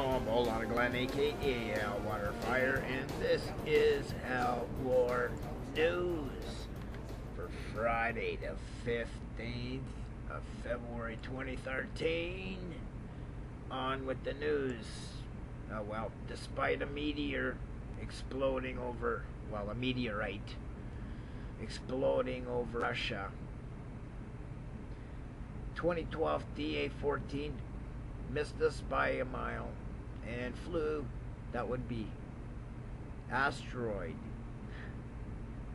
I'm Old Glenn, aka Hellwaterfire, and this is Hellwar News for Friday the 15th of February 2013. On with the news. Well, despite a meteorite exploding over Russia, 2012 DA-14 missed us by a mile and flew. That would be asteroid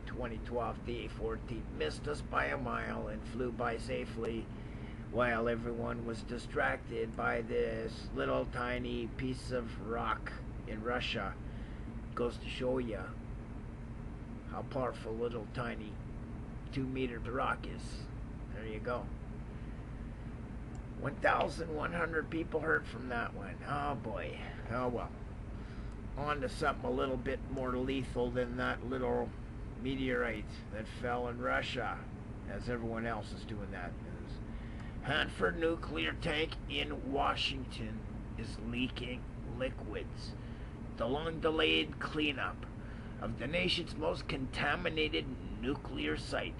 2012 DA-14 missed us by a mile and flew by safely while everyone was distracted by this little tiny piece of rock in Russia. Goes to show you how powerful little tiny 2-meter rock is. There you go. 1,100 people hurt from that one. Oh boy. Oh well. On to something a little bit more lethal than that little meteorite that fell in Russia, as everyone else is doing that. Hanford nuclear tank in Washington is leaking liquids. The long-delayed cleanup of the nation's most contaminated nuclear site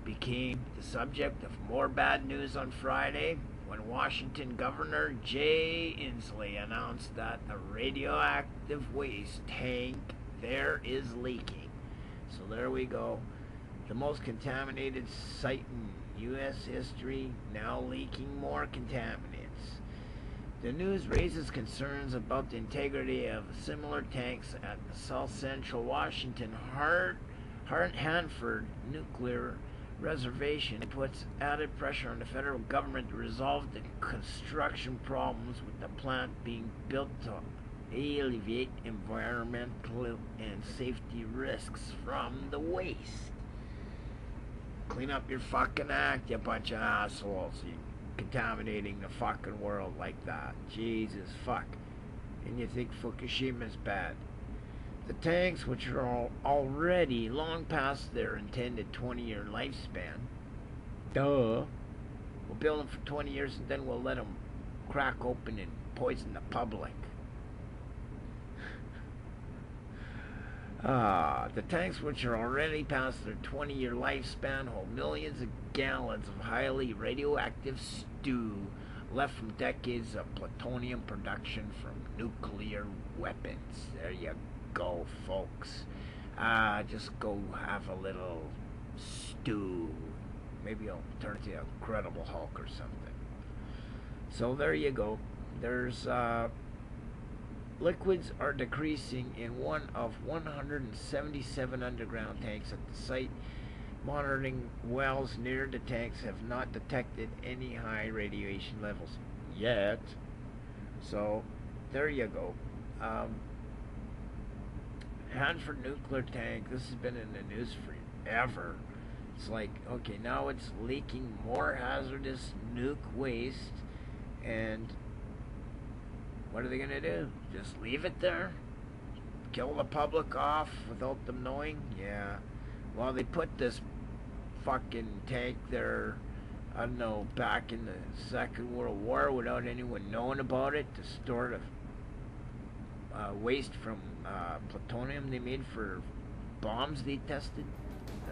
became the subject of more bad news on Friday when Washington Governor Jay Inslee announced that a radioactive waste tank there is leaking. So there we go. The most contaminated site in U.S. history now leaking more contaminants. The news raises concerns about the integrity of similar tanks at the South Central Washington Hanford nuclear reservation. It puts added pressure on the federal government to resolve the construction problems with the plant being built to alleviate environmental and safety risks from the waste. Clean up your fucking act, you bunch of assholes. You contaminating the fucking world like that. Jesus fuck. And you think Fukushima's bad. The tanks, which are already long past their intended 20-year lifespan, we'll build them for 20 years and then we'll let them crack open and poison the public. The tanks, which are already past their 20-year lifespan, hold millions of gallons of highly radioactive stew left from decades of plutonium production from nuclear weapons. There you go, folks. Just go have a little stew. Maybe I'll turn to a Incredible Hulk or something. So there you go. There's liquids are decreasing in one of 177 underground tanks at the site. Monitoring wells near the tanks have not detected any high radiation levels yet. So there you go. Hanford nuclear tank, this has been in the news forever. It's like, okay, now it's leaking more hazardous nuke waste, and what are they gonna do? Just leave it there? Kill the public off without them knowing? Yeah. Well, they put this fucking tank there, I don't know, back in the Second World War without anyone knowing about it to store the waste from plutonium they made for bombs they tested.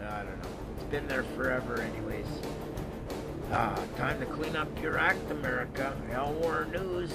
I don't know. It's been there forever anyways. Time to clean up your act, America. Hellwar News.